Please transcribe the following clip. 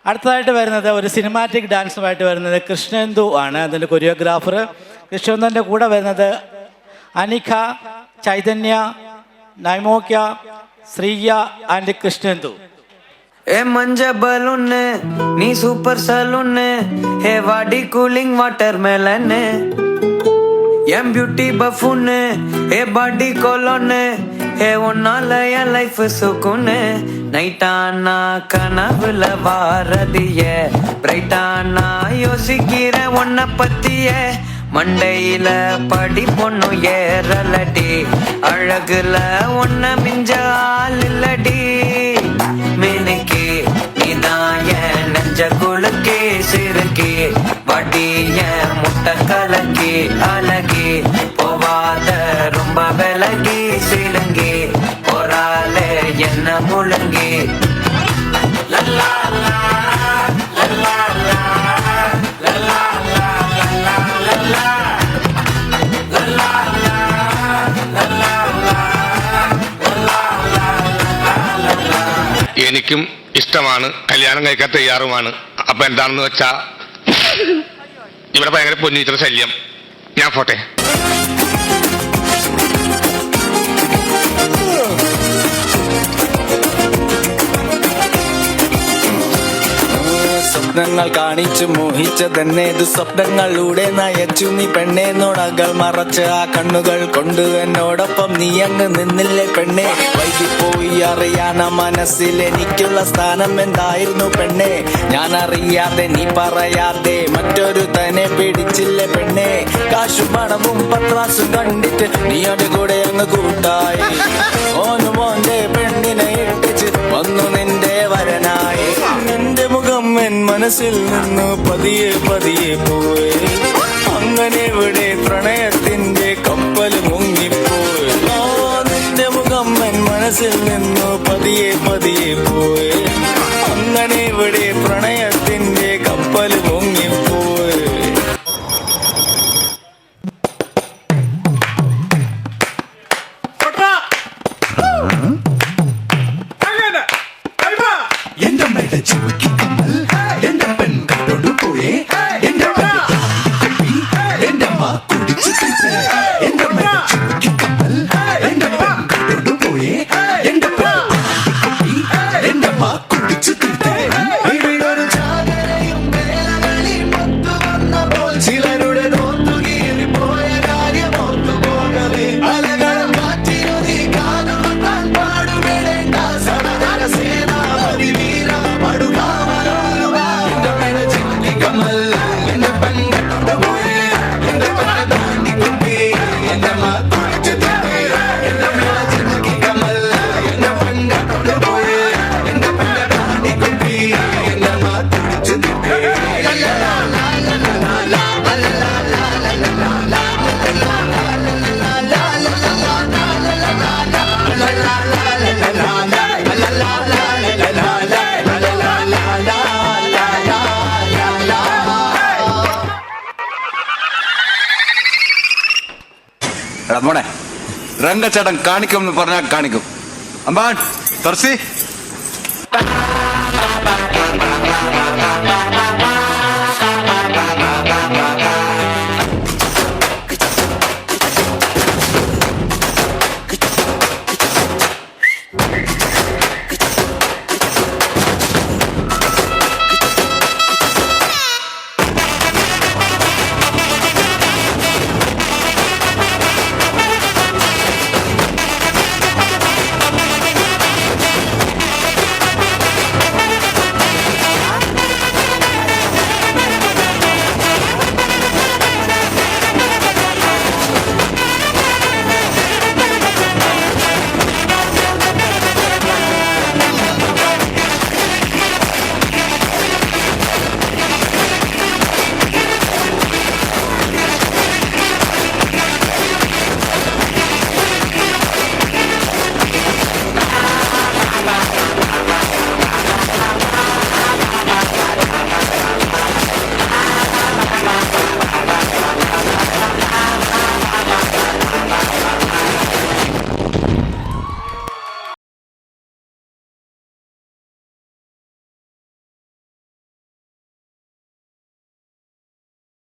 അടുത്തതായിട്ട് വരുന്നത് ഒരു സിനിമാറ്റിക് ഡാൻസുമായിട്ട് വരുന്നത് കൃഷ്ണേന്ദു ആണ്. അതിൻ്റെ കൊറിയോഗ്രാഫർ. കൃഷ്ണേന്ദുവിൻ്റെ കൂടെ വരുന്നത് അനിഖ, ചൈതന്യ, നൈമോക്യ, ശ്രീയ ആൻഡ് കൃഷ്ണേന്ദു. ए मंजा बलून नी सुपर सलून हे वाडी कूलिंग वाटरमेलन एम ब्यूटी बफून हे बॉडी कोलोन हे उन्नालय लाइफ सुकून नैटाना कनवुल वारदिये ब्राइटाना योसिक्किर उन्न पत्तिये மண்டையில படி பொண்ணு ஏறலடி அழகுல ஒன்ன மிஞ்ச ஆள் இல்லடி மினுக்கி நீதான் என் நெஞ்ச குலுக்கி சிறுக்கி வடிய முட்டை கலக்கி அழகி போவாத ரொம்ப விலகி சிலுங்கி போறாலே என்ன முழுங்கி லல்லா லல்லா லல்லா എനിക്കും ഇഷ്ടമാണ്, കല്യാണം കഴിക്കാൻ തയ്യാറുമാണ്. അപ്പൊ എന്താണെന്ന് വെച്ചാ ഇവിടെ ഭയങ്കര പൊന്നിച്ചിട്ട് ശല്യം. ഞാൻ പോട്ടെ. സ്വപ്നങ്ങൾ കാണിച്ചു മോഹിച്ചതെന്നേതു സ്വപ്നങ്ങളിലൂടെ നയച്ചു നീ പെണ്ണെ നോടകൾ മറച്ച ആ കണ്ണുകൾ കൊണ്ട് എന്നോടൊപ്പം നീ അങ്ങ് നിന്നില്ലേ പെണ്ണെ വൈകിപ്പോയി അറിയാന മനസ്സിൽ എനിക്കുള്ള സ്ഥാനം എന്തായിരുന്നു പെണ്ണെ ഞാൻ അറിയാതെ നീ പറയാതെ മറ്റൊരു തന്നെ പിടിച്ചില്ലേ പെണ്ണെ കാശും പണവും പത്രാസും കണ്ടിട്ട് നീയുടെ കൂടെ അങ്ങ് കൂട്ടായി ഓനും ഓന്റെ പെണ്ണിനെ ഇട്ടിച്ച് വന്നു നിന്റെ വരനായി നിന്റെ മുഖം എൻ മനസ്സിൽ നിന്ന് പതിയെ പതിയെ പോയി അങ്ങനെ ഇവിടെ പ്രണയത്തിന്റെ കപ്പൽ മുങ്ങിപ്പോയി നിന്റെ മുഖം എൻ മനസ്സിൽ നിന്ന് പതിയെ പതിയെ പോയി അങ്ങനെ ഇവിടെ പ്രണയത്തിന്റെ കപ്പൽ മുങ്ങിപ്പോയി. എന്റെ മേട ചുമക്കി കമ്മൽ എന്റെ പെൺ കട്ടോട് പോയേ എന്റെ എന്റെ അമ്മ കുടിച്ചു എന്റെ മേട ചുമക്കി കമ്മൽ എന്റെ പെൺ കട്ടോട് പോയേ എന്റെ എന്റെ അമ്മ കുടിച്ചു ഇവിടൊരു ജാഗരയും വേലകളി മൊത്തു വന്നപ്പോൾ ചിലരുടെ നോത്തുകീറി പോയ കാര്യം ഓർത്തു പോകവേ അലകളും മാറ്റിരുതി കാതുകൊണ്ടാൻ പാടുവിടേണ്ട സടകര സേനാപതി വീര പടുകാമലോലുക എന്റെ മേട ചുമക്കി കമ്മൽ എന്റെ പെൺ കട്ടോട് പോയേ എന്റെ പെണ്ണ താണ്ടി കുട്ടി എന്റെ അമ്മ കുടിച്ചു എന്റെ മേട ചുമക്കി കമ്മൽ എന്റെ പെൺ കട്ടോട് പോയേ എന്റെ പെണ്ണ താണ്ടി കുട്ടി എന്റെ അമ്മ കുടിച്ചു എടാ മോനെ, രംഗച്ചേട്ടൻ കാണിക്കും എന്ന് പറഞ്ഞാൽ കാണിക്കും. അമ്പാൻ, തുറസി